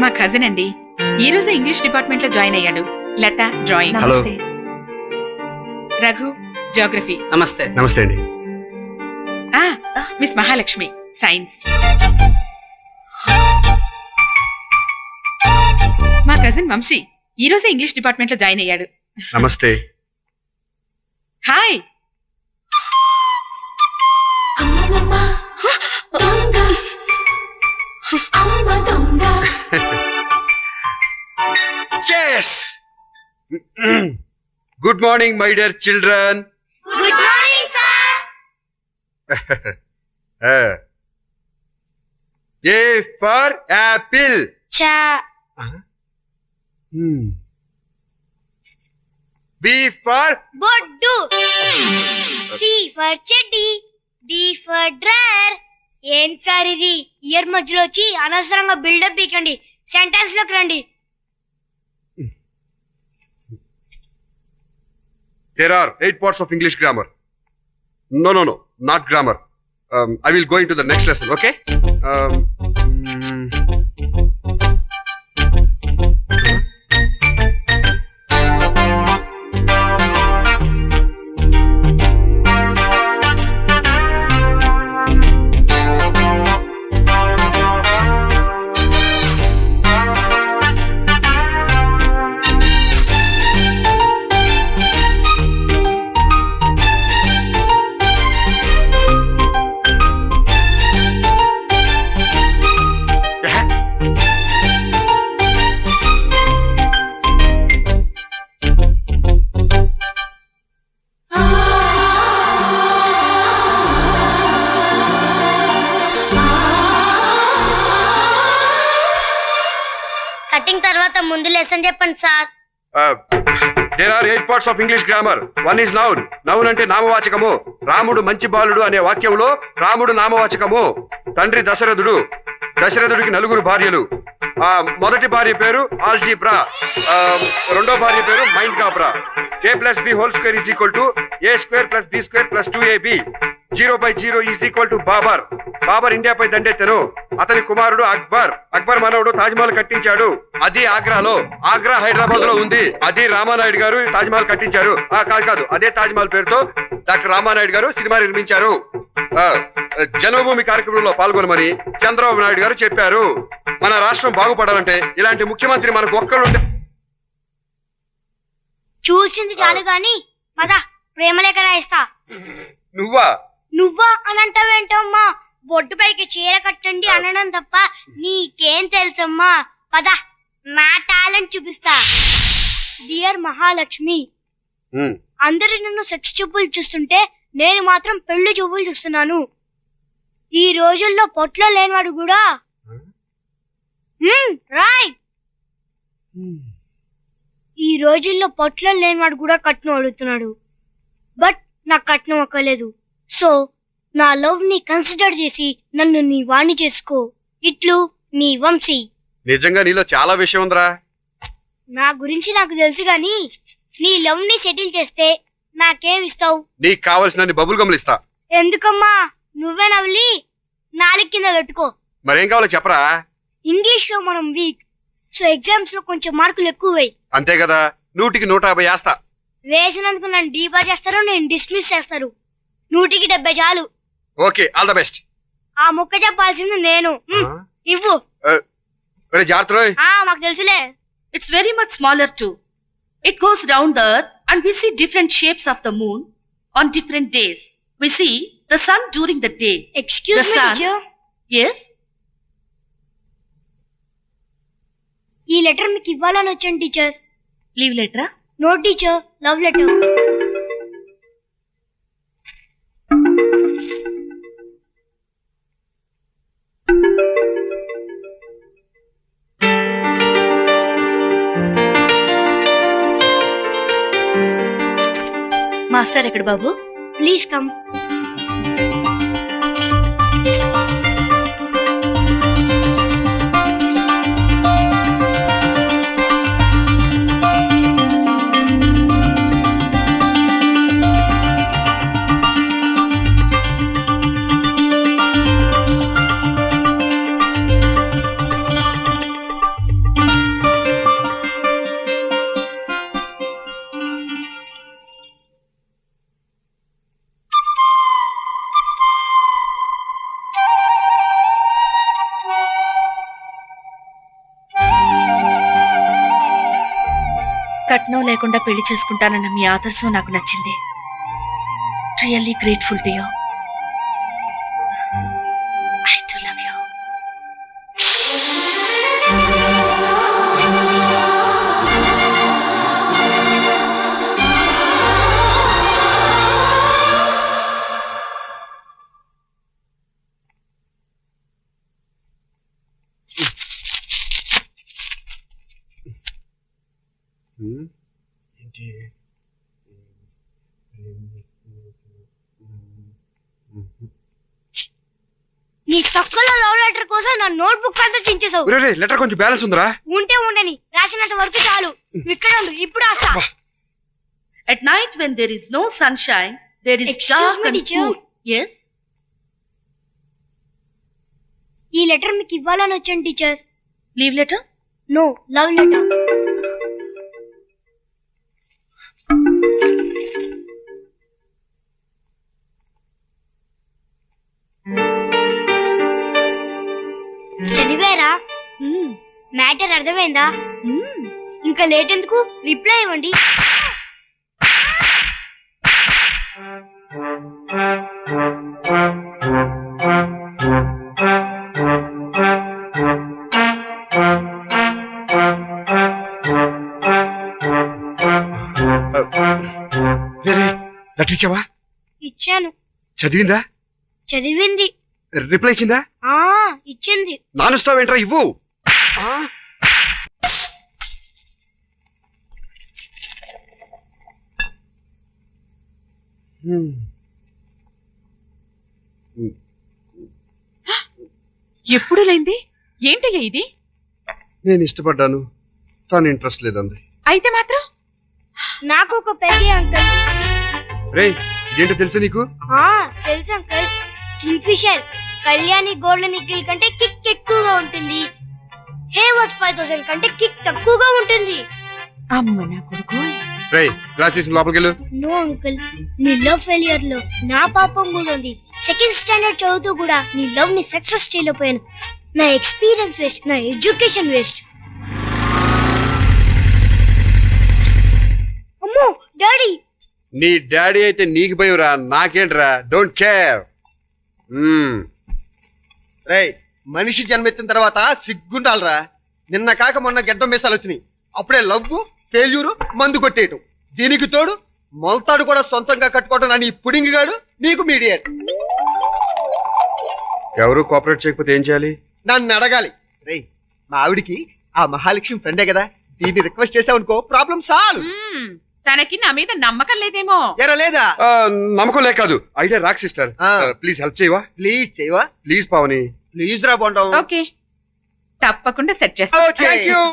మా కజిన్ అండి, ఈ రోజే ఇంగ్లీష్ డిపార్ట్మెంట్ లో జాయిన్ అయ్యాడు. లత డ్రాయింగ్. హలో. నమస్తే. రఘు జాగ్రఫీ. నమస్తే. నమస్తే అండి. Miss Mahalakshmi science. మా కజిన్ వంశీ ఈ రోజే ఇంగ్లీష్ డిపార్ట్మెంట్ లో జాయిన్ అయ్యాడు. నమస్తే. Hi. Yes. Good morning, my dear children. Good morning, sir. A for apple. Cha. B for Boddu. C for cheddi. D for drawer. ఏం సార్ ఇది? ఇయర్ మధ్యలో వచ్చి అనవసరంగా బిల్డప్ ఇకండి. సెంటెన్స్ లోకి రండి. There are 8 parts of English grammar. No, not grammar. I will go into the next lesson, okay? Cutting తర్వాత ముందు lesson చెప్పండి sir. There are 8 parts of English grammar. One is noun. Noun అంటే నామవాచకము. రాముడు మంచి బాలుడు అనే వాక్యంలో రాముడు నామవాచకము. తండ్రి దశరథుడు. దశరథుడికి 4 భార్యలు. మొదటి భార్య పేరు ఆల్జీబ్రా. రెండో భార్య పేరు మైండ్ కాబ్రా. a+b² = a² + b² + 2ab. 0/0 = Babar. Babar ఇండియాపై దండెత్తెను. అతని కుమారుడు అక్బర్. అక్బర్ మనవడు తాజ్మహల్ కట్టించాడు. అది ఆగ్రాలో. ఆగ్రా హైదరాబాద్ లో ఉంది. అది రామానాయుడు గారు తాజ్మహల్ కట్టించారు. కాదు అదే తాజ్మహల్ పేరుతో డాక్టర్ రామానాయుడు గారు సినిమా నిర్మించారు. జన్మభూమి కార్యక్రమంలో పాల్గొనమని చంద్రబాబు నాయుడు గారు చెప్పారు. మన రాష్ట్రం బాగుపడాలంటే ఇలాంటి ముఖ్యమంత్రి మనకు ఒక్కళ్ళు. చూసింది చాలు గాని పద ప్రేమలేఖ రాయిస్తా. నువ్వా అని అంటావేంటమ్మా? బొడ్డు పైకి చీర కట్టండి అనడం తప్ప నీకేం తెలుసమ్మా? పద నా టాలెంట్ చూపిస్తా. డియర్ మహాలక్ష్మి, అందరూ నన్ను సెక్స్ చూపులు చూస్తుంటే నేను మాత్రం పెళ్లి చూపులు చూస్తున్నాను. ఈ రోజుల్లో పొట్లో లేనివాడు కూడా రైట్. ఈ రోజుల్లో పొట్లో లేనివాడు కూడా కట్నం అడుగుతున్నాడు. బట్ నాకు కట్నం అక్కర్లేదు. సో నా లవ్ ని కన్సిడర్ చేసి నన్ను నీ వాణ్ణి చేసుకో. ఇట్లు నీ వంశీ. నిజంగా నీలో చాలా విషయం ఉందిరా. నా గురించి నాకు తెలుసు గాని నీ లవ్ ని సెటిల్ చేస్తే నాకేం ఇస్తావు? నీకు కావలసిన బబుల్ గమ్లు ఇస్తా. ఎందుకమ్మా? నువ్వే నవ్వులి నాలుగు కింద పెట్టుకో. మరేం కావాలో చెప్పరా? ఇంగ్లీష్ లో మనం వీక్, సో ఎగ్జామ్స్ లో కొంచెం మార్కులు ఎక్కువ వేయి. అంతే కదా, 100కి 150 వేస్తా. వేసినందుకు నన్ను డీబార్ చేస్తారు, నేను డిస్మిస్ చేస్తారు. 100కి 70 చాలు. Okay, all the best. ఆ ముక్క చెప్పాల్సింది నేను. ఇవ్వు. జాగ్రత్త. మాకు తెలుసులే. It's very much smaller too. It goes round the earth and we see different shapes of the moon on different days. We see the sun during the day. Excuse The me, sun. teacher. Yes? ఈ letter మీకు ఇవ్వాలని వచ్చాను teacher. Leave letter? No teacher, love letter. Master ఎక్కడ బాబు? Please come. కట్నం లేకుండా పెళ్లి చేసుకుంటానన్న మీ ఆదర్శం నాకు నచ్చింది. Really grateful to you. I do love you. ఏంటి నీ తక్కువ లవ్ లెటర్ కోసం నా నోట్బుక్ అంతా చించేసావు. లెటర్ కొంచెం బ్యాలెన్స్ ఉందిరా. ఉంటే ఉండని, రాసినంత వరకు చాలు. ఇక్కడ ఉండు, ఇప్పుడు వస్తా. At night when there is no sunshine, there is Excuse dark me, and teacher. cool. Yes? ఈ లెటర్ మీకు ఇవ్వాలని వచ్చాను teacher. Leave letter? No, love letter. చదివారా? మ్యాటర్ అర్థమైందా? ఇంకా లేట్ ఎందుకు, రిప్లై ఇవ్వండి. లెటర్ ఇచ్చావా? ఇచ్చాను. చదివిందా? చదివింది. రిప్లై ఇచ్చిందా? ఇచ్చింది. నానుస్తావేంట్రా, ఇవ్వు. ఎప్పుడు లేంది ఏంటయ్యా ఇది? నేను ఇష్టపడ్డాను, తను ఇంట్రెస్ట్ లేదంది. అయితే మాత్రం నాకు ఒక పెద్ద అంకల్. రే, ఇదేంటో తెలుసు నీకు? తెలుసు uncle. Kingfisher Kalyani golden eagle కంటే కిక్ ఎక్కువగా ఉంటుంది. హేవర్స్ 5000 కంటే కిక్ తక్కువగా ఉంటుంది. అమ్మ నా కొడుకు. రే, క్లాస్ తీసుకుని లోపలికి వెళ్ళు. నో అంకుల్, నీ లవ్ ఫెయిలియర్ లో నా పాపం కూడా ఉంది. సెకండ్ స్టాండర్డ్ చదువుతూ కూడా నీ లవ్ ని సక్సెస్ చేయలేకపోయాను. నా ఎక్స్పీరియన్స్ వేస్ట్, నా ఎడ్యుకేషన్ వేస్ట్. అమ్మో డాడీ. నీ డాడీ అయితే నీకు భయం రా, నాకేంట్రా, డోంట్ కేర్. రేయ్, మనిషి జన్మెత్తిన తర్వాత సిగ్గుండాలరా. నిన్న కాక మొన్న గెడ్డం మీసాలు వచ్చినాయి, అప్పుడే లవ్వు ఫెయిల్యూరు మందు కొట్టేయటం. దీనికి తోడు మొలతాడు కూడా సొంతంగా కట్టుకోవటం అని పుడింగి గాడు నీకు మీడియేట్. ఎవరు కోఆపరేట్ చేయకపోతే ఏం చేయాలి? నన్ను అడగాలి. రేయ్, మా ఆవిడికి ఆ మహాలక్ష్మి ఫ్రెండే కదా, దీన్ని రిక్వెస్ట్ చేసావనుకో ప్రాబ్లం సాల్వ్. తనకి నా మీద నమ్మకం లేదేమో. ఎరా లేదా? నమ్మకం లేక కాదు, idea rock sister. Please help చేయవా? ప్లీజ్ చేయవా? ప్లీజ్ పావని. ప్లీజ్ రా బొండం. ఓకే, తప్పకుండా సెట్ చేస్తా. Okay.